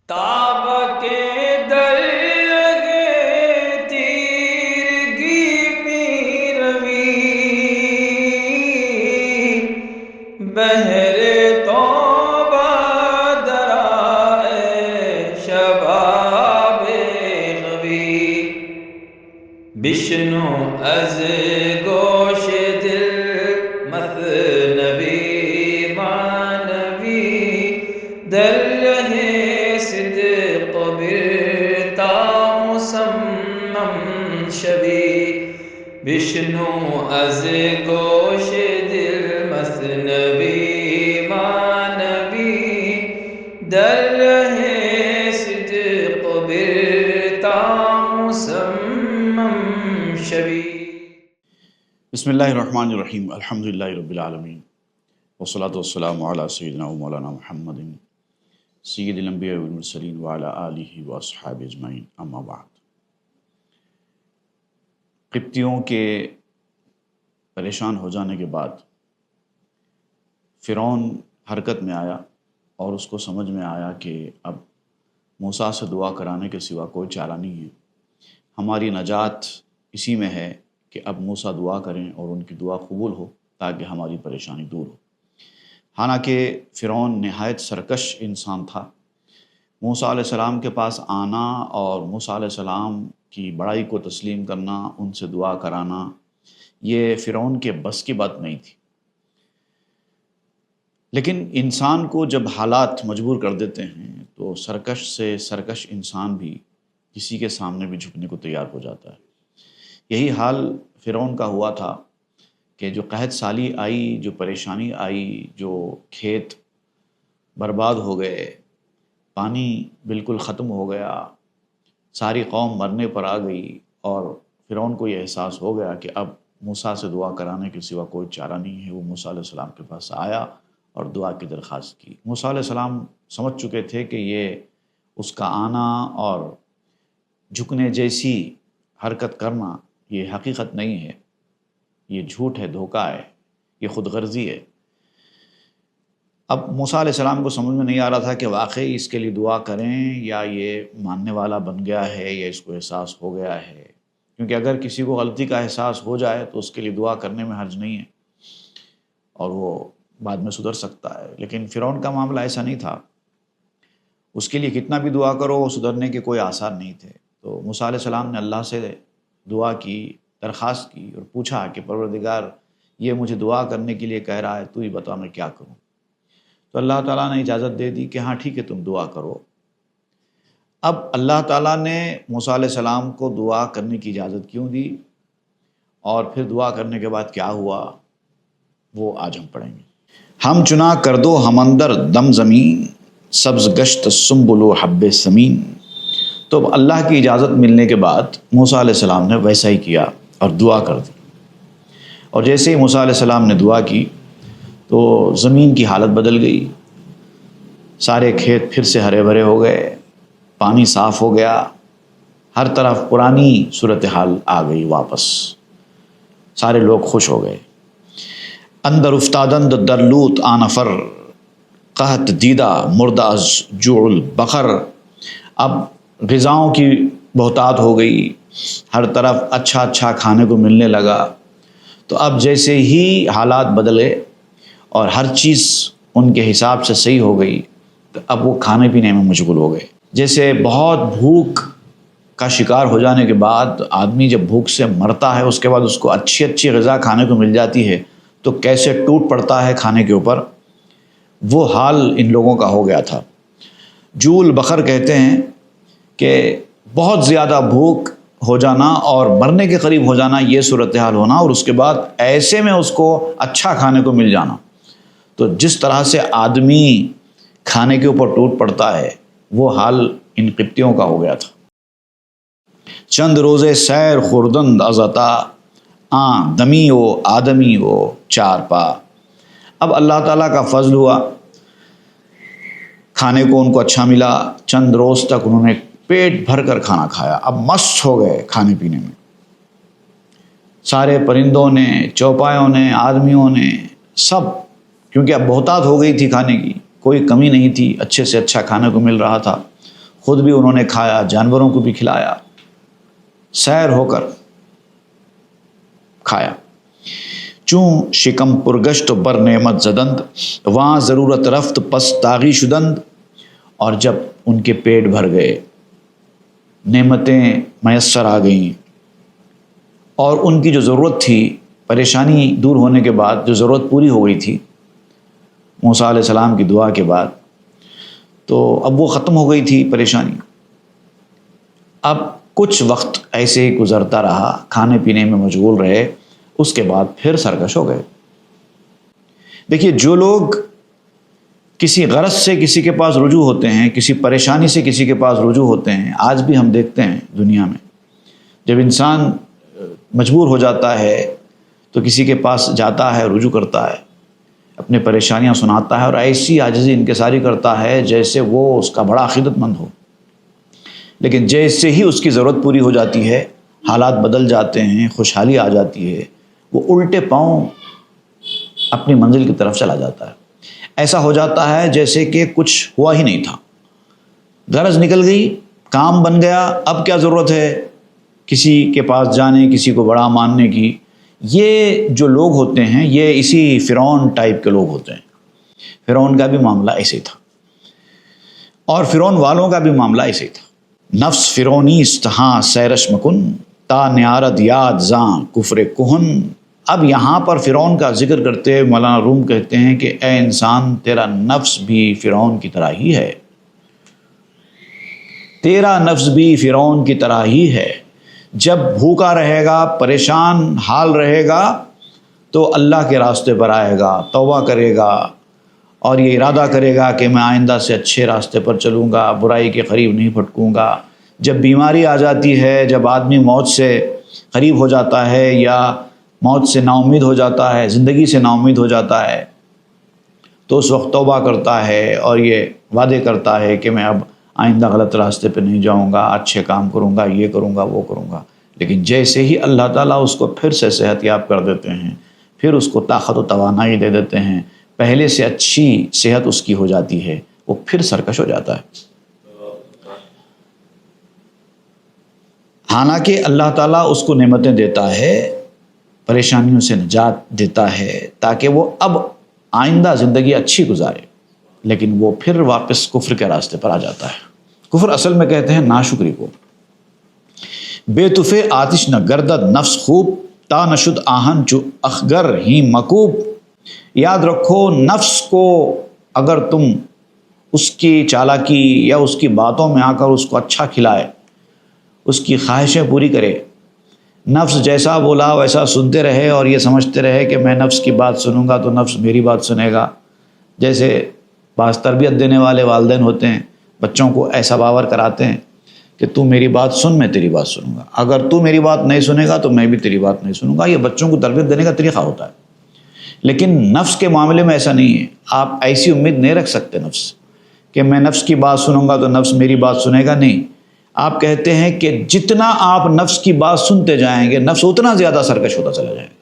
تاب کے درگے تیرگی پیروی بہر توبہ درائے شباب غوی بشنو از گوش دل مثنوی مانوی در رہے صدق برتا مسمم شوی بشنو از گوش دل مثنوی مانوی در رہے صدق برتا مسمم شوی۔ بسم اللہ الرحمن الرحیم، الحمدللہ رب العالمین، والصلاة والسلام علی سیدنا و مولانا محمد سید الانبیاء والمرسلین وعلی آلہ واصحابہ اجمعین، اما بعد۔ قبطیوں کے پریشان ہو جانے کے بعد فرعون حرکت میں آیا اور اس کو سمجھ میں آیا کہ اب موسیٰ سے دعا کرانے کے سوا کوئی چارہ نہیں ہے، ہماری نجات اسی میں ہے کہ اب موسیٰ دعا کریں اور ان کی دعا قبول ہو تاکہ ہماری پریشانی دور ہو۔ حالانکہ فرعون نہایت سرکش انسان تھا، موسیٰ علیہ السلام کے پاس آنا اور موسیٰ علیہ السلام کی بڑائی کو تسلیم کرنا، ان سے دعا کرانا، یہ فرعون کے بس کی بات نہیں تھی۔ لیکن انسان کو جب حالات مجبور کر دیتے ہیں تو سرکش سے سرکش انسان بھی کسی کے سامنے بھی جھکنے کو تیار ہو جاتا ہے۔ یہی حال فرعون کا ہوا تھا کہ جو قحط سالی آئی، جو پریشانی آئی، جو کھیت برباد ہو گئے، پانی بالکل ختم ہو گیا، ساری قوم مرنے پر آ گئی، اور فرعون کو یہ احساس ہو گیا کہ اب موسیٰ سے دعا کرانے کے سوا کوئی چارہ نہیں ہے۔ وہ موسیٰ علیہ السلام کے پاس آیا اور دعا کی درخواست کی۔ موسیٰ علیہ السلام سمجھ چکے تھے کہ یہ اس کا آنا اور جھکنے جیسی حرکت کرنا یہ حقیقت نہیں ہے، یہ جھوٹ ہے، دھوکہ ہے، یہ خود غرضی ہے۔ اب موسیٰ علیہ السلام کو سمجھ میں نہیں آ رہا تھا کہ واقعی اس کے لیے دعا کریں یا یہ ماننے والا بن گیا ہے یا اس کو احساس ہو گیا ہے، کیونکہ اگر کسی کو غلطی کا احساس ہو جائے تو اس کے لیے دعا کرنے میں حرج نہیں ہے اور وہ بعد میں سدھر سکتا ہے۔ لیکن فرعون کا معاملہ ایسا نہیں تھا، اس کے لیے کتنا بھی دعا کرو سدھرنے کے کوئی آثار نہیں تھے۔ تو موسیٰ علیہ السلام نے اللہ سے دعا کی، درخواست کی اور پوچھا کہ پروردگار یہ مجھے دعا کرنے کے لیے کہہ رہا ہے، تو ہی بتا میں کیا کروں۔ تو اللہ تعالیٰ نے اجازت دے دی کہ ہاں ٹھیک ہے تم دعا کرو۔ اب اللہ تعالیٰ نے موسیٰ علیہ السلام کو دعا کرنے کی اجازت کیوں دی اور پھر دعا کرنے کے بعد کیا ہوا، وہ آج ہم پڑھیں گے۔ ہم چنا کر دو ہم اندر دم زمین، سبز گشت سنبل و حب سمین۔ تو اللہ کی اجازت ملنے کے بعد موسیٰ علیہ السلام نے ویسا ہی کیا اور دعا کر دی، اور جیسے ہی موسیٰ علیہ السلام نے دعا کی تو زمین کی حالت بدل گئی، سارے کھیت پھر سے ہرے بھرے ہو گئے، پانی صاف ہو گیا، ہر طرف پرانی صورتحال آ گئی واپس، سارے لوگ خوش ہو گئے۔ اندر افتادند در لوت آنفر، قحط دیدہ مردہ از جوع البقر۔ اب غذاؤں کی بہتات ہو گئی، ہر طرف اچھا اچھا کھانے کو ملنے لگا۔ تو اب جیسے ہی حالات بدلے اور ہر چیز ان کے حساب سے صحیح ہو گئی تو اب وہ کھانے پینے میں مشغول ہو گئے۔ جیسے بہت بھوک کا شکار ہو جانے کے بعد آدمی جب بھوک سے مرتا ہے اس کے بعد اس کو اچھی اچھی غذا کھانے کو مل جاتی ہے تو کیسے ٹوٹ پڑتا ہے کھانے کے اوپر، وہ حال ان لوگوں کا ہو گیا تھا۔ جوع البقر کہتے ہیں کہ بہت زیادہ بھوک ہو جانا اور مرنے کے قریب ہو جانا، یہ صورتحال ہونا، اور اس کے بعد ایسے میں اس کو اچھا کھانے کو مل جانا۔ تو جس طرح سے آدمی کھانے کے اوپر ٹوٹ پڑتا ہے وہ حال ان قبطیوں کا ہو گیا تھا۔ چند روزے سیر خوردند ازتا، دمی و آدمی و چار پا۔ اب اللہ تعالیٰ کا فضل ہوا، کھانے کو ان کو اچھا ملا، چند روز تک انہوں نے پیٹ بھر کر کھانا کھایا، اب مست ہو گئے کھانے پینے میں۔ سارے پرندوں نے، چوپایوں نے، آدمیوں نے، سب، کیونکہ اب بہتات ہو گئی تھی کھانے کی، کوئی کمی نہیں تھی، اچھے سے اچھا کھانے کو مل رہا تھا۔ خود بھی انہوں نے کھایا، جانوروں کو بھی کھلایا، سیر ہو کر کھایا۔ چوں شکم پرگشت بر نعمت زدند، وہاں ضرورت رفت پس تاغی شدند۔ اور جب ان کے پیٹ بھر گئے، نعمتیں میسر آ گئیں، اور ان کی جو ضرورت تھی، پریشانی دور ہونے کے بعد جو ضرورت پوری ہو گئی تھی موسیٰ علیہ السلام کی دعا کے بعد، تو اب وہ ختم ہو گئی تھی پریشانی۔ اب کچھ وقت ایسے ہی گزرتا رہا، کھانے پینے میں مشغول رہے، اس کے بعد پھر سرکش ہو گئے۔ دیکھیے، جو لوگ کسی غرض سے کسی کے پاس رجوع ہوتے ہیں، کسی پریشانی سے کسی کے پاس رجوع ہوتے ہیں، آج بھی ہم دیکھتے ہیں دنیا میں، جب انسان مجبور ہو جاتا ہے تو کسی کے پاس جاتا ہے، رجوع کرتا ہے، اپنے پریشانیاں سناتا ہے، اور ایسی عاجزی انکساری کرتا ہے جیسے وہ اس کا بڑا عقیدت مند ہو۔ لیکن جیسے ہی اس کی ضرورت پوری ہو جاتی ہے، حالات بدل جاتے ہیں، خوشحالی آ جاتی ہے، وہ الٹے پاؤں اپنی منزل کی طرف چلا جاتا ہے۔ ایسا ہو جاتا ہے جیسے کہ کچھ ہوا ہی نہیں تھا، غرض نکل گئی، کام بن گیا، اب کیا ضرورت ہے کسی کے پاس جانے، کسی کو بڑا ماننے کی۔ یہ جو لوگ ہوتے ہیں، یہ اسی فرعون ٹائپ کے لوگ ہوتے ہیں۔ فرعون کا بھی معاملہ ایسے ہی تھا، اور فرعون والوں کا بھی معاملہ ایسے ہی تھا۔ نفس فرعونی استہاں سیرش مکن، تا نیارت یاد زاں کفر کہن۔ اب یہاں پر فرعون کا ذکر کرتے ہوئے مولانا روم کہتے ہیں کہ اے انسان، تیرا نفس بھی فرعون کی طرح ہی ہے، تیرا نفس بھی فرعون کی طرح ہی ہے۔ جب بھوکا رہے گا، پریشان حال رہے گا، تو اللہ کے راستے پر آئے گا، توبہ کرے گا، اور یہ ارادہ کرے گا کہ میں آئندہ سے اچھے راستے پر چلوں گا، برائی کے قریب نہیں پھٹکوں گا۔ جب بیماری آ جاتی ہے، جب آدمی موت سے قریب ہو جاتا ہے یا موت سے نا امید ہو جاتا ہے، زندگی سے نا امید ہو جاتا ہے، تو اس وقت توبہ کرتا ہے اور یہ وعدے کرتا ہے کہ میں اب آئندہ غلط راستے پہ نہیں جاؤں گا، اچھے کام کروں گا، یہ کروں گا، وہ کروں گا۔ لیکن جیسے ہی اللہ تعالیٰ اس کو پھر سے صحت یاب کر دیتے ہیں، پھر اس کو طاقت و توانائی دے دیتے ہیں، پہلے سے اچھی صحت اس کی ہو جاتی ہے، وہ پھر سرکش ہو جاتا ہے۔ حالانکہ اللہ تعالیٰ اس کو نعمتیں دیتا ہے، پریشانیوں سے نجات دیتا ہے، تاکہ وہ اب آئندہ زندگی اچھی گزارے، لیکن وہ پھر واپس کفر کے راستے پر آ جاتا ہے۔ کفر اصل میں کہتے ہیں ناشکری کو۔ بے تفے آتش نہ گردد نفس خوب، تا نشد آہن چو اخگر ہی مکوب۔ یاد رکھو، نفس کو اگر تم اس کی چالاکی یا اس کی باتوں میں آ کر اس کو اچھا کھلائے، اس کی خواہشیں پوری کرے، نفس جیسا بولا ویسا سنتے رہے اور یہ سمجھتے رہے کہ میں نفس کی بات سنوں گا تو نفس میری بات سنے گا۔ جیسے بعض تربیت دینے والے والدین ہوتے ہیں، بچوں کو ایسا باور کراتے ہیں کہ تو میری بات سن، میں تیری بات سنوں گا، اگر تو میری بات نہیں سنے گا تو میں بھی تیری بات نہیں سنوں گا۔ یہ بچوں کو تربیت دینے کا طریقہ ہوتا ہے، لیکن نفس کے معاملے میں ایسا نہیں ہے۔ آپ ایسی امید نہیں رکھ سکتے نفس کہ میں نفس کی بات سنوں گا تو نفس میری بات سنے گا، نہیں۔ آپ کہتے ہیں کہ جتنا آپ نفس کی بات سنتے جائیں گے، نفس اتنا زیادہ سرکش ہوتا چلا جائے گا۔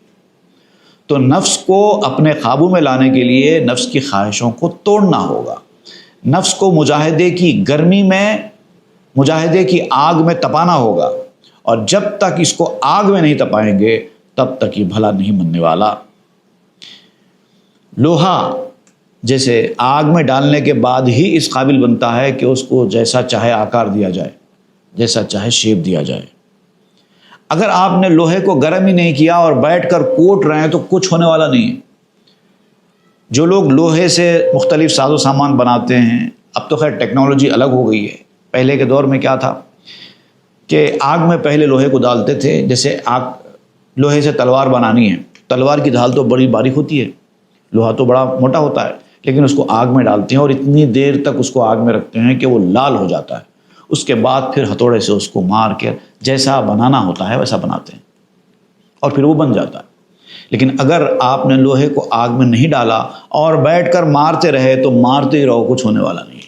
تو نفس کو اپنے قابو میں لانے کے لیے نفس کی خواہشوں کو توڑنا ہوگا، نفس کو مجاہدے کی گرمی میں، مجاہدے کی آگ میں تپانا ہوگا، اور جب تک اس کو آگ میں نہیں تپائیں گے تب تک یہ بھلا نہیں بننے والا۔ لوہا جیسے آگ میں ڈالنے کے بعد ہی اس قابل بنتا ہے کہ اس کو جیسا چاہے آکار دیا جائے، جیسا چاہے شیپ دیا جائے۔ اگر آپ نے لوہے کو گرم ہی نہیں کیا اور بیٹھ کر کوٹ رہے ہیں تو کچھ ہونے والا نہیں ہے۔ جو لوگ لوہے سے مختلف ساز و سامان بناتے ہیں، اب تو خیر ٹیکنالوجی الگ ہو گئی ہے، پہلے کے دور میں کیا تھا کہ آگ میں پہلے لوہے کو ڈالتے تھے۔ جیسے آگ لوہے سے تلوار بنانی ہے، تلوار کی ڈھال تو بڑی باریک ہوتی ہے، لوہا تو بڑا موٹا ہوتا ہے، لیکن اس کو آگ میں ڈالتے ہیں اور اتنی دیر تک اس کو آگ میں رکھتے ہیں کہ وہ لال ہو جاتا ہے۔ اس کے بعد پھر ہتھوڑے سے اس کو مار کے جیسا بنانا ہوتا ہے ویسا بناتے ہیں، اور پھر وہ بن جاتا ہے۔ لیکن اگر آپ نے لوہے کو آگ میں نہیں ڈالا اور بیٹھ کر مارتے رہے تو مارتے ہی رہو، کچھ ہونے والا نہیں ہے۔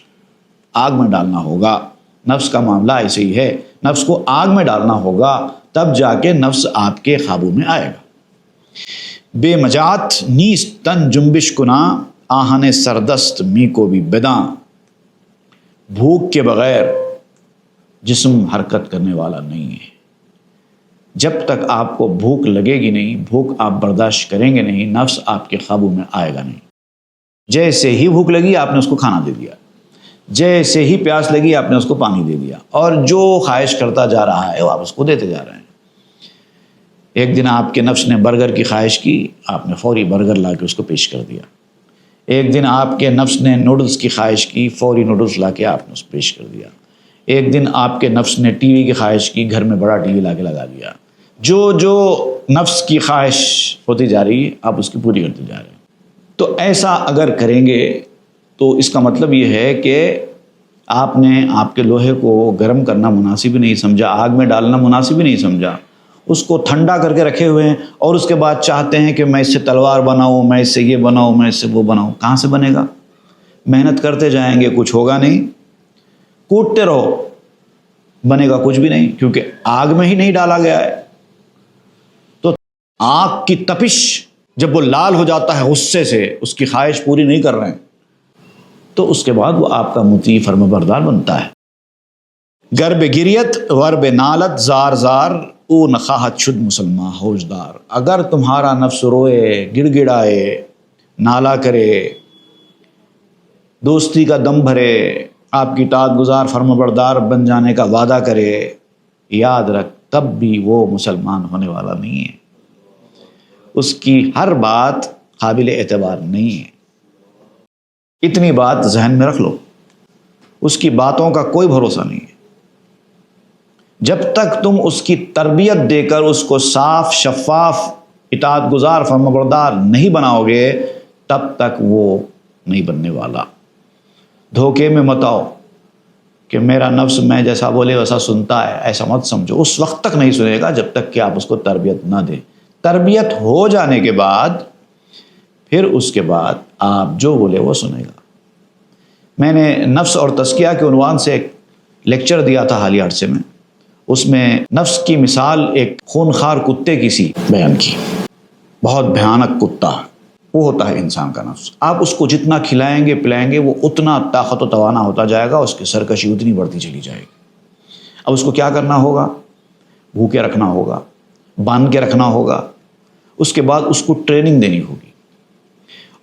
آگ میں ڈالنا ہوگا۔ نفس کا معاملہ ایسے ہی ہے، نفس کو آگ میں ڈالنا ہوگا، تب جا کے نفس آپ کے قابو میں آئے گا۔ بے مجات نیست تن جنبش کنا، آہن سردست می کو بھی بداں۔ بھوک کے بغیر جسم حرکت کرنے والا نہیں ہے۔ جب تک آپ کو بھوک لگے گی نہیں، بھوک آپ برداشت کریں گے نہیں، نفس آپ کے قابو میں آئے گا نہیں۔ جیسے ہی بھوک لگی آپ نے اس کو کھانا دے دیا، جیسے ہی پیاس لگی آپ نے اس کو پانی دے دیا، اور جو خواہش کرتا جا رہا ہے وہ آپ اس کو دیتے جا رہے ہیں۔ ایک دن آپ کے نفس نے برگر کی خواہش کی، آپ نے فوری برگر لا کے اس کو پیش کر دیا۔ ایک دن آپ کے نفس نے نوڈلز کی خواہش کی، فوری نوڈلز لا کے آپ نے اس کو پیش کر دیا۔ ایک دن آپ کے نفس نے ٹی وی کی خواہش کی، گھر میں بڑا ٹی وی لا کے لگا دیا۔ جو جو نفس کی خواہش ہوتی جا رہی ہے آپ اس کی پوری کرتے جا رہے ہیں۔ تو ایسا اگر کریں گے تو اس کا مطلب یہ ہے کہ آپ نے آپ کے لوہے کو گرم کرنا مناسب ہی نہیں سمجھا، آگ میں ڈالنا مناسب ہی نہیں سمجھا، اس کو ٹھنڈا کر کے رکھے ہوئے ہیں، اور اس کے بعد چاہتے ہیں کہ میں اس سے تلوار بناؤں، میں اس سے یہ بناؤں، میں اس سے وہ بناؤں۔ کہاں سے بنے گا؟ محنت کرتے جائیں گے کچھ ہوگا نہیں، کوٹتے رہو بنے گا کچھ بھی نہیں، کیونکہ آگ میں ہی نہیں ڈالا گیا ہے۔ تو آگ کی تپش جب وہ لال ہو جاتا ہے غصے سے، اس کی خواہش پوری نہیں کر رہے ہیں، تو اس کے بعد وہ آپ کا مطیع فرمانبردار بنتا ہے۔ گرب گریت ورب نالت زار زار او نخواہت شد مسلمان ہوشدار۔ اگر تمہارا نفس روئے، گڑ گڑائے، نالا کرے، دوستی کا دم بھرے، آپ کی اطاعت گزار فرمانبردار بن جانے کا وعدہ کرے، یاد رکھ تب بھی وہ مسلمان ہونے والا نہیں ہے، اس کی ہر بات قابل اعتبار نہیں ہے۔ اتنی بات ذہن میں رکھ لو، اس کی باتوں کا کوئی بھروسہ نہیں ہے۔ جب تک تم اس کی تربیت دے کر اس کو صاف شفاف اطاعت گزار فرمانبردار نہیں بناؤ گے، تب تک وہ نہیں بننے والا۔ دھوکے میں مت آؤ کہ میرا نفس میں جیسا بولے ویسا سنتا ہے، ایسا مت سمجھو۔ اس وقت تک نہیں سنے گا جب تک کہ آپ اس کو تربیت نہ دیں۔ تربیت ہو جانے کے بعد پھر اس کے بعد آپ جو بولے وہ سنے گا۔ میں نے نفس اور تزکیہ کے عنوان سے ایک لیکچر دیا تھا حالیہ عرصے میں، اس میں نفس کی مثال ایک خونخوار کتے کی سی بیان کی۔ بہت بھیانک کتا وہ ہوتا ہے انسان کا نفس، آپ اس کو جتنا کھلائیں گے پلائیں گے وہ اتنا طاقت و توانا ہوتا جائے گا، اس کی سرکشی اتنی بڑھتی چلی جائے گی۔ اب اس کو کیا کرنا ہوگا؟ بھوکے رکھنا ہوگا، باندھ کے رکھنا ہوگا، اس کے بعد اس کو ٹریننگ دینی ہوگی،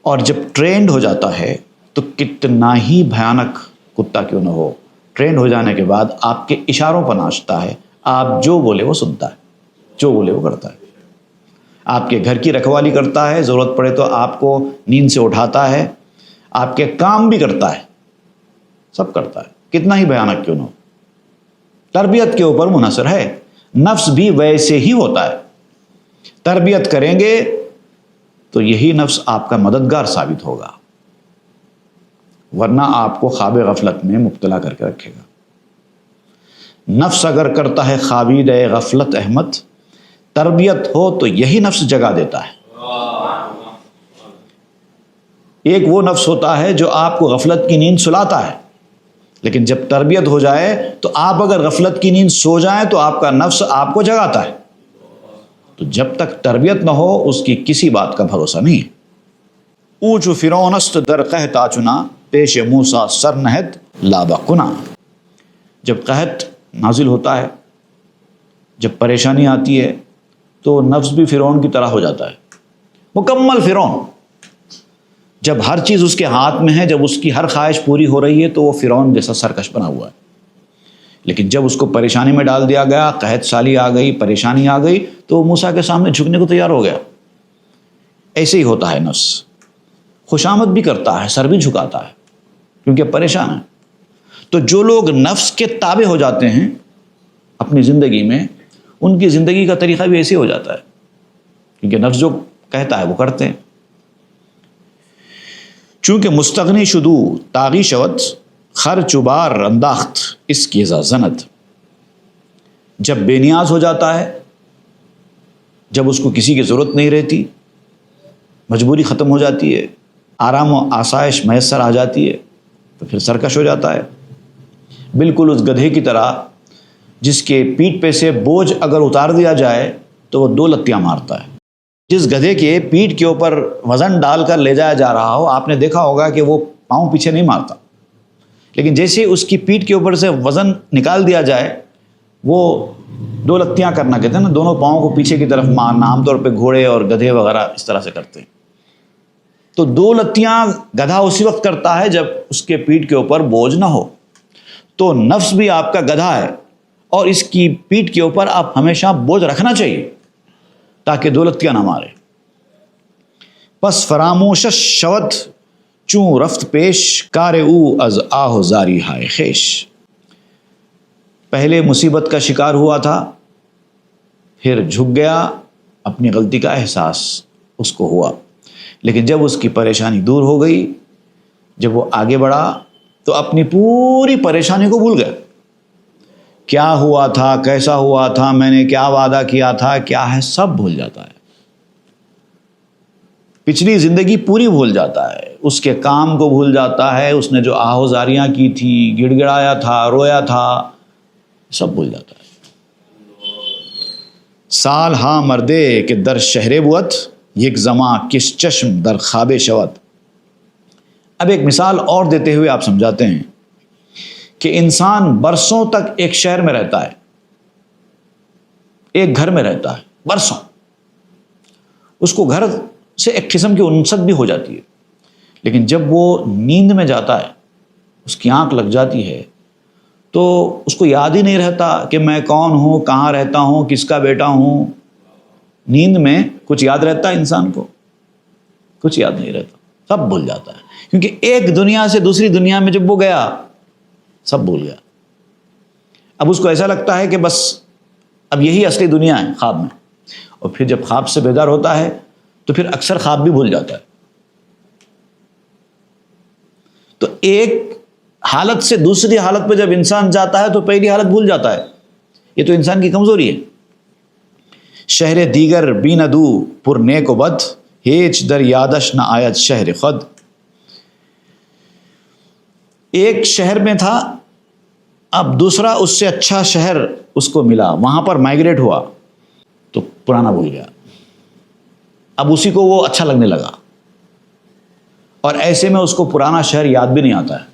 اور جب ٹرینڈ ہو جاتا ہے تو کتنا ہی بھیانک کتا کیوں نہ ہو، ٹرینڈ ہو جانے کے بعد آپ کے اشاروں پر ناچتا ہے، آپ جو بولے وہ سنتا ہے، جو بولے وہ کرتا ہے، آپ کے گھر کی رکھوالی کرتا ہے، ضرورت پڑے تو آپ کو نیند سے اٹھاتا ہے، آپ کے کام بھی کرتا ہے، سب کرتا ہے، کتنا ہی بھیانک کیوں نہ ہو۔ تربیت کے اوپر منحصر ہے، نفس بھی ویسے ہی ہوتا ہے۔ تربیت کریں گے تو یہی نفس آپ کا مددگار ثابت ہوگا، ورنہ آپ کو خواب غفلت میں مبتلا کر کے رکھے گا۔ نفس اگر کرتا ہے خوابید غفلت احمد، تربیت ہو تو یہی نفس جگا دیتا ہے۔ ایک وہ نفس ہوتا ہے جو آپ کو غفلت کی نیند سلاتا ہے، لیکن جب تربیت ہو جائے تو آپ اگر غفلت کی نیند سو جائیں تو آپ کا نفس آپ کو جگاتا ہے۔ تو جب تک تربیت نہ ہو اس کی کسی بات کا بھروسہ نہیں ہے۔ اونچ فرعونست در قحط آچنا، پیش موسیٰ سر نہت لابہ کنا۔ جب قحط نازل ہوتا ہے، جب پریشانی آتی ہے تو نفس بھی فرعون کی طرح ہو جاتا ہے، مکمل فرعون۔ جب ہر چیز اس کے ہاتھ میں ہے، جب اس کی ہر خواہش پوری ہو رہی ہے تو وہ فرعون جیسا سرکش بنا ہوا ہے۔ لیکن جب اس کو پریشانی میں ڈال دیا گیا، قحط سالی آ گئی، پریشانی آ گئی، تو وہ موسیٰ کے سامنے جھکنے کو تیار ہو گیا۔ ایسے ہی ہوتا ہے نفس، خوشامد بھی کرتا ہے، سر بھی جھکاتا ہے، کیونکہ پریشان ہے۔ تو جو لوگ نفس کے تابع ہو جاتے ہیں اپنی زندگی میں، ان کی زندگی کا طریقہ بھی ایسے ہو جاتا ہے، کیونکہ نفس جو کہتا ہے وہ کرتے ہیں۔ چونکہ مستغنی شدو تاغی شود، خر چوبار انداخت اس کی زنت۔ جب بے نیاز ہو جاتا ہے، جب اس کو کسی کی ضرورت نہیں رہتی، مجبوری ختم ہو جاتی ہے، آرام و آسائش میسر آ جاتی ہے، تو پھر سرکش ہو جاتا ہے، بالکل اس گدھے کی طرح جس کے پیٹھ پہ سے بوجھ اگر اتار دیا جائے تو وہ 2 لتیاں مارتا ہے۔ جس گدھے کے پیٹھ کے اوپر وزن ڈال کر لے جایا جا رہا ہو، آپ نے دیکھا ہوگا کہ وہ پاؤں پیچھے نہیں مارتا، لیکن جیسے اس کی پیٹھ کے اوپر سے وزن نکال دیا جائے، وہ دو لتیاں کرنا کہتے ہیں نا، دونوں پاؤں کو پیچھے کی طرف مارنا، عام طور پہ گھوڑے اور گدھے وغیرہ اس طرح سے کرتے ہیں۔ تو دو لتیاں گدھا اسی وقت کرتا ہے جب اس کے پیٹھ کے اوپر بوجھ نہ ہو۔ تو نفس بھی آپ کا گدھا ہے، اور اس کی پیٹھ کے اوپر آپ ہمیشہ بوجھ رکھنا چاہیے تاکہ دو لتیاں نہ مارے۔ پس فراموشش شود چوں رفت پیش، کار او از آہ زاری ہائے خیش۔ پہلے مصیبت کا شکار ہوا تھا، پھر جھک گیا، اپنی غلطی کا احساس اس کو ہوا، لیکن جب اس کی پریشانی دور ہو گئی، جب وہ آگے بڑھا تو اپنی پوری پریشانی کو بھول گیا۔ کیا ہوا تھا، کیسا ہوا تھا، میں نے کیا وعدہ کیا تھا، کیا ہے، سب بھول جاتا ہے۔ پچھلی زندگی پوری بھول جاتا ہے، اس کے کام کو بھول جاتا ہے، اس نے جو آہوزاریاں کی تھی، گڑ گڑایا تھا، رویا تھا، سب بھول جاتا ہے۔ سال ہاں مردے کہ در شہر بوت، یک زماں کس چشم در خواب شود۔ اب ایک مثال اور دیتے ہوئے آپ سمجھاتے ہیں کہ انسان برسوں تک ایک شہر میں رہتا ہے، ایک گھر میں رہتا ہے برسوں، اس کو گھر سے ایک قسم کی انست بھی ہو جاتی ہے، لیکن جب وہ نیند میں جاتا ہے، اس کی آنکھ لگ جاتی ہے، تو اس کو یاد ہی نہیں رہتا کہ میں کون ہوں، کہاں رہتا ہوں، کس کا بیٹا ہوں۔ نیند میں کچھ یاد رہتا ہے انسان کو؟ کچھ یاد نہیں رہتا، سب بھول جاتا ہے، کیونکہ ایک دنیا سے دوسری دنیا میں جب وہ گیا، سب بھول گیا۔ اب اس کو ایسا لگتا ہے کہ بس اب یہی اصلی دنیا ہے خواب میں، اور پھر جب خواب سے بیدار ہوتا ہے تو پھر اکثر خواب بھی بھول جاتا ہے۔ تو ایک حالت سے دوسری حالت پہ جب انسان جاتا ہے تو پہلی حالت بھول جاتا ہے، یہ تو انسان کی کمزوری ہے۔ شہر دیگر بی ندو پر نیک و بد، ہیچ در یادش نہ آیت شہر خود۔ ایک شہر میں تھا، اب دوسرا اس سے اچھا شہر اس کو ملا، وہاں پر مائگریٹ ہوا تو پرانا بھول گیا، اب اسی کو وہ اچھا لگنے لگا، اور ایسے میں اس کو پرانا شہر یاد بھی نہیں آتا ہے،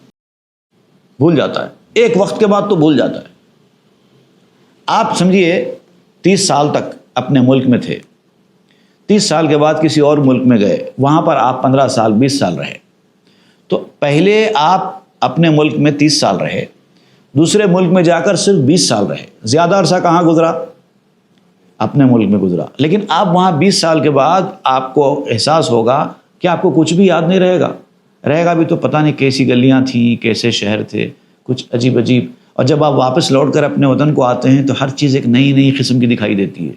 بھول جاتا ہے، ایک وقت کے بعد تو بھول جاتا ہے۔ آپ سمجھیے 30 سال تک اپنے ملک میں تھے، 30 سال کے بعد کسی اور ملک میں گئے، وہاں پر آپ 15 سال 20 سال رہے، تو پہلے آپ اپنے ملک میں 30 سال رہے، دوسرے ملک میں جا کر صرف 20 سال رہے، زیادہ عرصہ کہاں گزرا؟ اپنے ملک میں گزرا، لیکن آپ وہاں 20 سال کے بعد آپ کو احساس ہوگا کہ آپ کو کچھ بھی یاد نہیں رہے گا بھی تو پتہ نہیں کیسی گلیاں تھیں، کیسے شہر تھے، کچھ عجیب عجیب، اور جب آپ واپس لوٹ کر اپنے وطن کو آتے ہیں تو ہر چیز ایک نئی نئی قسم کی دکھائی دیتی ہے،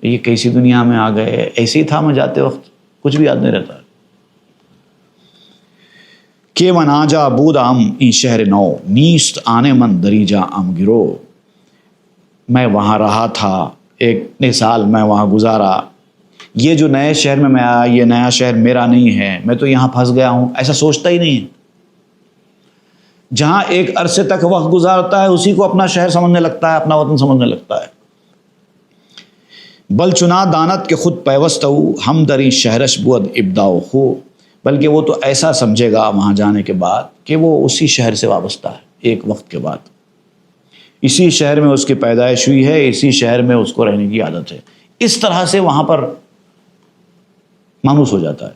یہ کیسی دنیا میں آ گئے، ایسے ہی تھا میں جاتے وقت، کچھ بھی یاد نہیں رہتا۔ کہ من آجا بود ام این شہر نو، نیست آنے من دریجا ام گرو۔ میں وہاں رہا تھا، ایک سال میں وہاں گزارا، یہ جو نئے شہر میں آیا، یہ نیا شہر میرا نہیں ہے، میں تو یہاں پھنس گیا ہوں، ایسا سوچتا ہی نہیں ہے۔ جہاں ایک عرصے تک وقت گزارتا ہے اسی کو اپنا شہر سمجھنے لگتا ہے، اپنا وطن سمجھنے لگتا ہے۔ بل چنا دانت کے خود پیوست ہو، ہم دری شہرش بود ابداؤ خو۔ بلکہ وہ تو ایسا سمجھے گا وہاں جانے کے بعد کہ وہ اسی شہر سے وابستہ ہے، ایک وقت کے بعد اسی شہر میں اس کی پیدائش ہوئی ہے، اسی شہر میں اس کو رہنے کی عادت ہے، اس طرح سے وہاں پر مانوس ہو جاتا ہے۔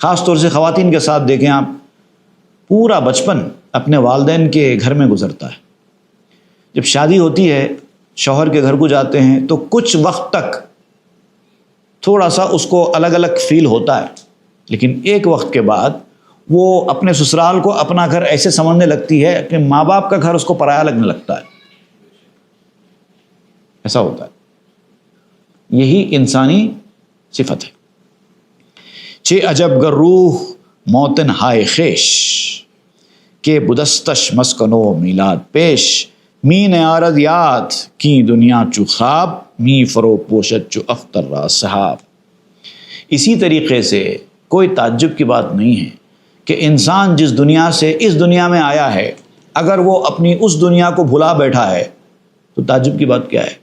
خاص طور سے خواتین کے ساتھ دیکھیں آپ، پورا بچپن اپنے والدین کے گھر میں گزرتا ہے، جب شادی ہوتی ہے شوہر کے گھر کو جاتے ہیں تو کچھ وقت تک تھوڑا سا اس کو الگ الگ فیل ہوتا ہے، لیکن ایک وقت کے بعد وہ اپنے سسرال کو اپنا گھر ایسے سمجھنے لگتی ہے کہ ماں باپ کا گھر اس کو پرایا لگنے لگتا ہے، ایسا ہوتا ہے۔ یہی انسانی صفت ہے۔ چہ عجب گر روح موتن ہائے خیش، کہ بدستش مسکنو میلاد پیش۔ می نیارد یاد کی دنیا چو خواب، می فرو پوشت چو اختر را صحاب۔ اسی طریقے سے کوئی تعجب کی بات نہیں ہے کہ انسان جس دنیا سے اس دنیا میں آیا ہے، اگر وہ اپنی اس دنیا کو بھلا بیٹھا ہے تو تعجب کی بات کیا ہے؟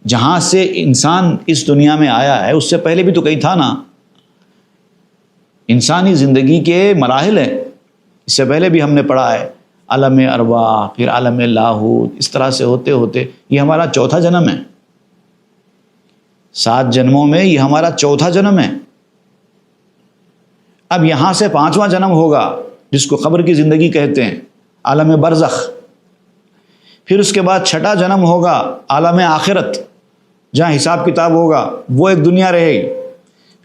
جہاں سے انسان اس دنیا میں آیا ہے اس سے پہلے بھی تو کہیں تھا نا۔ انسانی زندگی کے مراحل ہیں، اس سے پہلے بھی ہم نے پڑھا ہے عالم ارواح، پھر عالم لاہوت، اس طرح سے ہوتے ہوتے یہ ہمارا چوتھا جنم ہے۔ 7 جنموں میں یہ ہمارا چوتھا جنم ہے۔ اب یہاں سے 5واں جنم ہوگا جس کو قبر کی زندگی کہتے ہیں، عالم برزخ۔ پھر اس کے بعد 6واں جنم ہوگا عالم آخرت، جہاں حساب کتاب ہوگا، وہ ایک دنیا رہے گی۔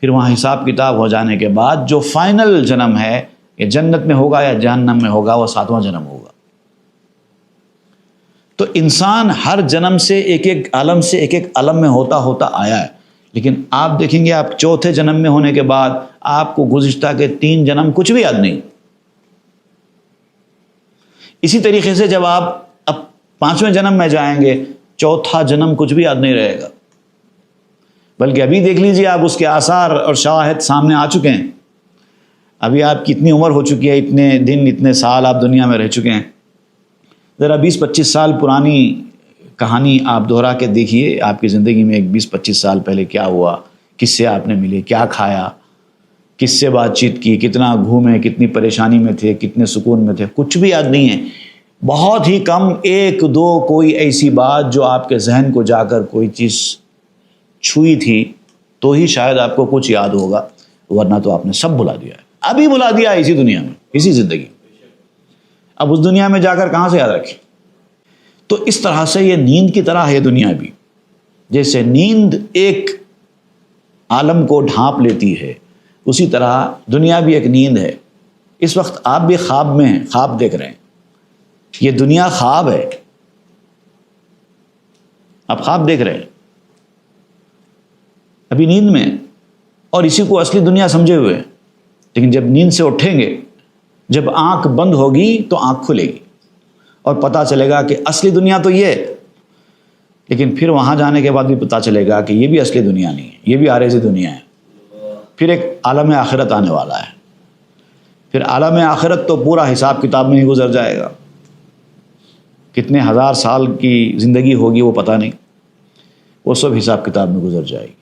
پھر وہاں حساب کتاب ہو جانے کے بعد جو فائنل جنم ہے، یہ جنت میں ہوگا یا جہنم میں ہوگا، وہ 7واں جنم ہوگا۔ تو انسان ہر جنم سے ایک ایک عالم سے ایک ایک عالم میں ہوتا ہوتا آیا ہے، لیکن آپ دیکھیں گے آپ چوتھے جنم میں ہونے کے بعد آپ کو گزشتہ کے 3 جنم کچھ بھی یاد نہیں۔ اسی طریقے سے جب آپ اب 5ویں جنم میں جائیں گے، چوتھا جنم کچھ بھی یاد نہیں رہے گا، بلکہ ابھی دیکھ لیجئے آپ اس کے آثار اور شواہد سامنے آ چکے ہیں۔ ابھی آپ کی اتنی عمر ہو چکی ہے، اتنے دن اتنے سال آپ دنیا میں رہ چکے ہیں، ذرا 20-25 سال پرانی کہانی آپ دہرا کے دیکھیے، آپ کی زندگی میں ایک 20-25 سال پہلے کیا ہوا، کس سے آپ نے ملے، کیا کھایا، کس سے بات چیت کی، کتنا گھومے، کتنی پریشانی میں تھے، کتنے سکون میں تھے، کچھ بھی یاد نہیں ہے۔ بہت ہی کم 1-2 کوئی ایسی بات جو آپ کے ذہن کو جا کر کوئی چیز چھوئی تھی تو ہی شاید آپ کو کچھ یاد ہوگا، ورنہ تو آپ نے سب بھلا دیا ہے، ابھی بھلا دیا ہے اسی دنیا میں، اسی زندگی۔ اب اس دنیا میں جا کر کہاں سے یاد رکھیں؟ تو اس طرح سے یہ نیند کی طرح ہے دنیا بھی، جیسے نیند ایک عالم کو ڈھانپ لیتی ہے، اسی طرح دنیا بھی ایک نیند ہے۔ اس وقت آپ بھی خواب میں ہیں، خواب دیکھ رہے ہیں، یہ دنیا خواب ہے، آپ خواب دیکھ رہے ہیں ابھی نیند میں، اور اسی کو اصلی دنیا سمجھے ہوئے ہیں۔ لیکن جب نیند سے اٹھیں گے، جب آنکھ بند ہوگی تو آنکھ کھلے گی اور پتہ چلے گا کہ اصلی دنیا تو یہ ہے، لیکن پھر وہاں جانے کے بعد بھی پتہ چلے گا کہ یہ بھی اصلی دنیا نہیں ہے، یہ بھی عارضی دنیا ہے۔ پھر ایک عالم آخرت آنے والا ہے، پھر عالم آخرت تو پورا حساب کتاب میں ہی گزر جائے گا، کتنے ہزار سال کی زندگی ہوگی وہ پتہ نہیں، وہ سب حساب کتاب میں گزر جائے گی۔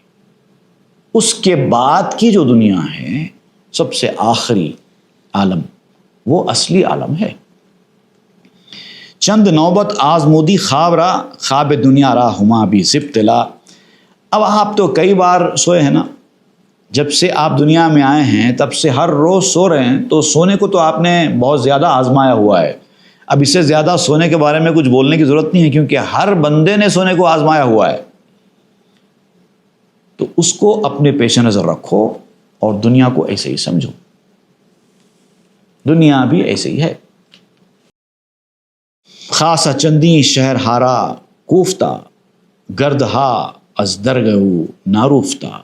اس کے بعد کی جو دنیا ہے، سب سے آخری عالم، وہ اصلی عالم ہے۔ چند نوبت آزمودی خواب را، خواب دنیا را ہما بھی ابتلا۔ اب آپ تو کئی بار سوئے ہیں نا، جب سے آپ دنیا میں آئے ہیں تب سے ہر روز سو رہے ہیں، تو سونے کو تو آپ نے بہت زیادہ آزمایا ہوا ہے۔ اب اس سے زیادہ سونے کے بارے میں کچھ بولنے کی ضرورت نہیں ہے، کیونکہ ہر بندے نے سونے کو آزمایا ہوا ہے۔ تو اس کو اپنے پیش نظر رکھو اور دنیا کو ایسے ہی سمجھو، دنیا بھی ایسے ہی ہے۔ خاصہ چندی شہر ہارا کوفتہ، گردہا از درگہو ناروفتہ۔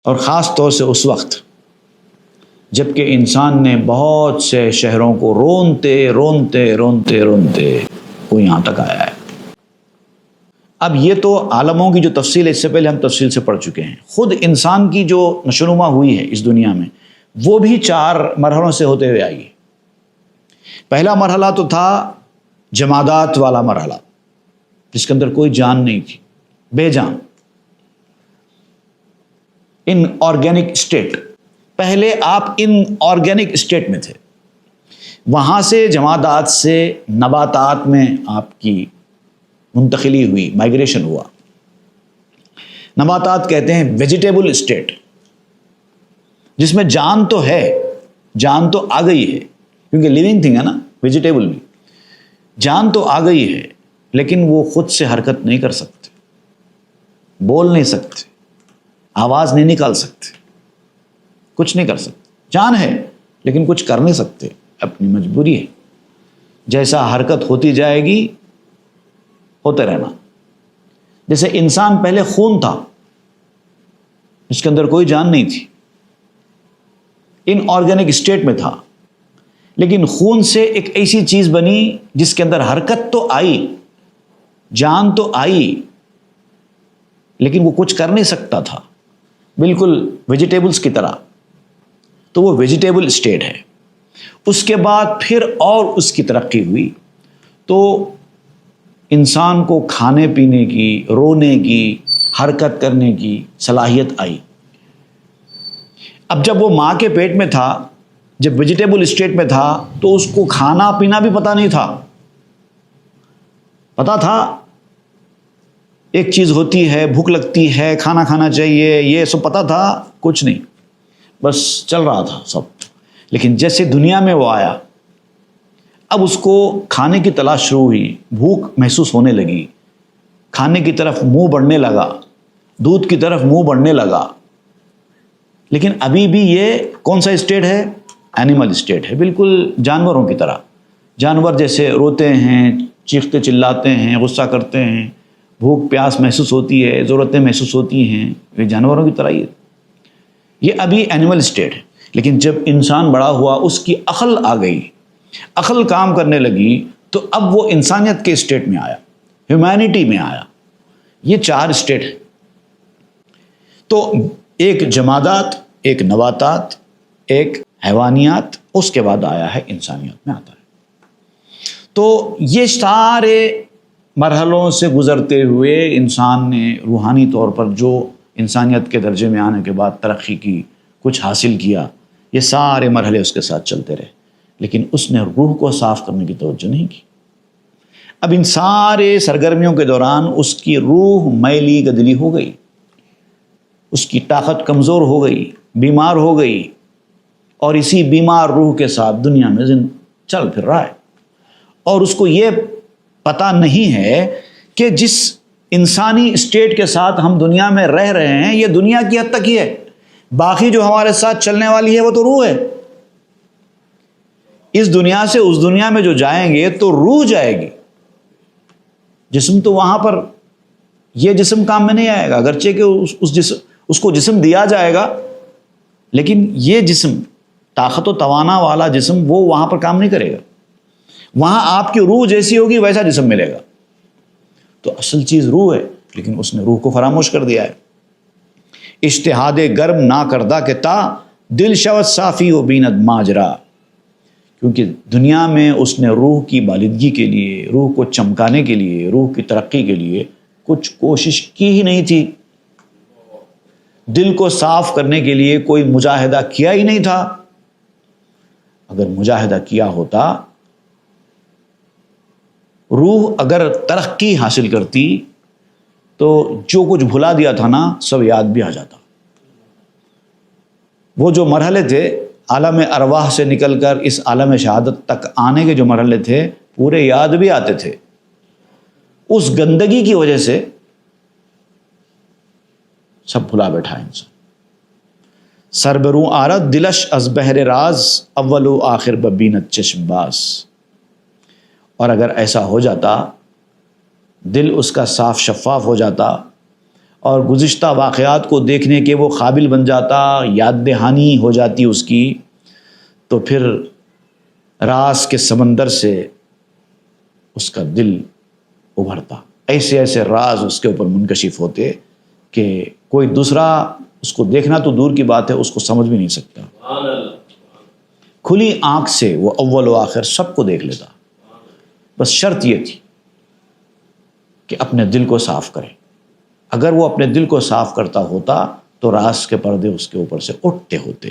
اور خاص طور سے اس وقت جب کہ انسان نے بہت سے شہروں کو رونتے رونتے رونتے رونتے وہ یہاں تک آیا ہے۔ اب یہ تو عالموں کی جو تفصیل ہے، اس سے پہلے ہم تفصیل سے پڑھ چکے ہیں۔ خود انسان کی جو نشوونما ہوئی ہے اس دنیا میں، وہ بھی 4 مرحلوں سے ہوتے ہوئے آئی ہے۔ پہلا مرحلہ تو تھا جمادات والا مرحلہ، جس کے اندر کوئی جان نہیں تھی، بے جان، ان آرگینک اسٹیٹ۔ پہلے آپ ان آرگینک اسٹیٹ میں تھے، وہاں سے جمادات سے نباتات میں آپ کی منتقلی ہوئی، مائگریشن ہوا۔ نباتات کہتے ہیں ویجیٹیبل اسٹیٹ، جس میں جان تو ہے، جان تو آ گئی ہے، کیونکہ لیونگ تھنگ ہے نا، ویجیٹیبل بھی، جان تو آ گئی ہے، لیکن وہ خود سے حرکت نہیں کر سکتے، بول نہیں سکتے، آواز نہیں نکال سکتے، کچھ نہیں کر سکتے۔ جان ہے لیکن کچھ کر نہیں سکتے، اپنی مجبوری ہے۔ جیسا حرکت ہوتی جائے گی ہوتے رہنا۔ جیسے انسان پہلے خون تھا، اس کے اندر کوئی جان نہیں تھی، ان آرگینک اسٹیٹ میں تھا، لیکن خون سے ایک ایسی چیز بنی جس کے اندر حرکت تو آئی، جان تو آئی، لیکن وہ کچھ کر نہیں سکتا تھا، بالکل ویجیٹیبلز کی طرح۔ تو وہ ویجیٹیبل اسٹیٹ ہے۔ اس کے بعد پھر اور اس کی ترقی ہوئی، تو انسان کو کھانے پینے کی، رونے کی، حرکت کرنے کی صلاحیت آئی۔ اب جب وہ ماں کے پیٹ میں تھا جب ویجیٹیبل اسٹیٹ میں تھا تو اس کو کھانا پینا بھی پتہ نہیں تھا. پتہ تھا ایک چیز ہوتی ہے، بھوک لگتی ہے، کھانا کھانا چاہیے، یہ سب پتہ تھا؟ کچھ نہیں، بس چل رہا تھا سب. لیکن جیسے دنیا میں وہ آیا، اب اس کو کھانے کی تلاش شروع ہوئی، بھوک محسوس ہونے لگی، کھانے کی طرف منہ بڑھنے لگا، دودھ کی طرف منہ بڑھنے لگا. لیکن ابھی بھی یہ کون سا اسٹیٹ ہے؟ اینیمل اسٹیٹ ہے، بالکل جانوروں کی طرح. جانور جیسے روتے ہیں، چیختے چلاتے ہیں، غصہ کرتے ہیں، بھوک پیاس محسوس ہوتی ہے، ضرورتیں محسوس ہوتی ہیں، یہ جانوروں کی طرح ہی ہے. یہ ابھی اینیمل اسٹیٹ ہے. لیکن جب انسان بڑا ہوا، اس کی عقل آ گئی، عقل کام کرنے لگی، تو اب وہ انسانیت کے اسٹیٹ میں آیا، ہیومینٹی میں آیا. یہ 4 اسٹیٹ ہے. تو ایک جمادات، ایک نباتات، ایک حیوانیات، اس کے بعد آیا ہے انسانیت میں آتا ہے. تو یہ سارے مرحلوں سے گزرتے ہوئے انسان نے روحانی طور پر جو انسانیت کے درجے میں آنے کے بعد ترقی کی، کچھ حاصل کیا، یہ سارے مرحلے اس کے ساتھ چلتے رہے. لیکن اس نے روح کو صاف کرنے کی توجہ نہیں کی. اب ان سارے سرگرمیوں کے دوران اس کی روح میلی گدلی ہو گئی، اس کی طاقت کمزور ہو گئی، بیمار ہو گئی، اور اسی بیمار روح کے ساتھ دنیا میں چل پھر رہا ہے. اور اس کو یہ پتہ نہیں ہے کہ جس انسانی اسٹیٹ کے ساتھ ہم دنیا میں رہ رہے ہیں، یہ دنیا کی حد تک ہی ہے. باقی جو ہمارے ساتھ چلنے والی ہے وہ تو روح ہے. اس دنیا سے اس دنیا میں جو جائیں گے تو روح جائے گی، جسم تو وہاں پر، یہ جسم کام میں نہیں آئے گا. اگرچہ کہ اس کو جسم دیا جائے گا، لیکن یہ جسم طاقت و توانا والا جسم وہ وہاں پر کام نہیں کرے گا. وہاں آپ کی روح جیسی ہوگی ویسا جسم ملے گا. تو اصل چیز روح ہے، لیکن اس نے روح کو فراموش کر دیا ہے. اجتہاد گرم نہ کردہ کہ تا دل شود صافی و بیند ماجرا. کیونکہ دنیا میں اس نے روح کی بالدگی کے لیے، روح کو چمکانے کے لیے، روح کی ترقی کے لیے کچھ کوشش کی ہی نہیں تھی. دل کو صاف کرنے کے لیے کوئی مجاہدہ کیا ہی نہیں تھا. اگر مجاہدہ کیا ہوتا، روح اگر ترقی حاصل کرتی، تو جو کچھ بھلا دیا تھا نا سب یاد بھی آ جاتا. وہ جو مرحلے تھے عالم ارواح سے نکل کر اس عالم شہادت تک آنے کے جو مرحلے تھے پورے یاد بھی آتے تھے. اس گندگی کی وجہ سے سب بھلا بیٹھا ہے انسان. سربروں آرد دلش از بحر راز اول و آخر ببینت چشم باز. اور اگر ایسا ہو جاتا، دل اس کا صاف شفاف ہو جاتا اور گزشتہ واقعات کو دیکھنے کے وہ قابل بن جاتا، یاد دہانی ہو جاتی اس کی، تو پھر راز کے سمندر سے اس کا دل ابھرتا. ایسے ایسے راز اس کے اوپر منکشف ہوتے کہ کوئی دوسرا اس کو دیکھنا تو دور کی بات ہے، اس کو سمجھ بھی نہیں سکتا. کھلی آنکھ سے وہ اول و آخر سب کو دیکھ لیتا. بس شرط یہ تھی کہ اپنے دل کو صاف کرے. اگر وہ اپنے دل کو صاف کرتا ہوتا تو راز کے پردے اس کے اوپر سے اٹھتے ہوتے.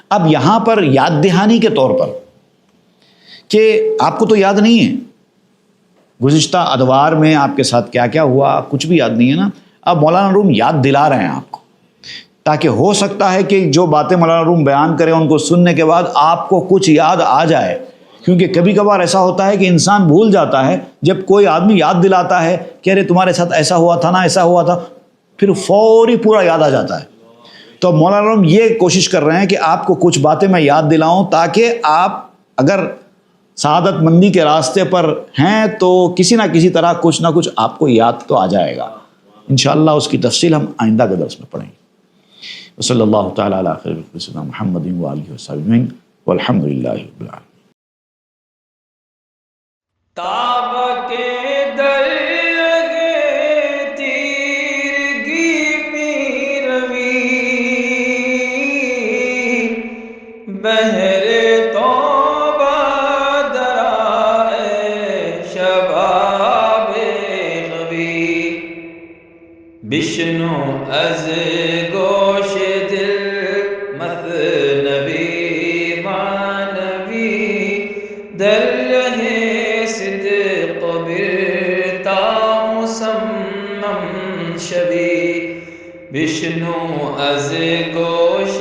اب یہاں پر یاد دہانی کے طور پر کہ آپ کو تو یاد نہیں ہے گزشتہ ادوار میں آپ کے ساتھ کیا کیا ہوا، کچھ بھی یاد نہیں ہے نا. اب مولانا روم یاد دلا رہے ہیں آپ کو، تاکہ ہو سکتا ہے کہ جو باتیں مولانا روم بیان کریں ان کو سننے کے بعد آپ کو کچھ یاد آ جائے. کیونکہ کبھی کبھار ایسا ہوتا ہے کہ انسان بھول جاتا ہے، جب کوئی آدمی یاد دلاتا ہے کہ ارے تمہارے ساتھ ایسا ہوا تھا نا، ایسا ہوا تھا، پھر فوری پورا یاد آ جاتا ہے. تو مولانا روم یہ کوشش کر رہے ہیں کہ آپ کو کچھ باتیں میں یاد دلاؤں، تاکہ آپ اگر سعادت مندی کے راستے پر ہیں تو کسی نہ کسی طرح کچھ نہ کچھ آپ کو یاد تو آ جائے گا. انشاءاللہ اس کی تفصیل ہم آئندہ کے درس میں پڑھیں گے. وصلی اللہ تعالیٰ علی خیر خلق سیدنا محمد وآلہ وصحبہ اجمعین والحمد للہ رب العالمین. تاب کے در لگے تیرگی میں روی، بہر توبہ درائے شباب غوی، بشنو از گوش دل مت در رہے صدق برتا مصمم شوی بشنو از گوش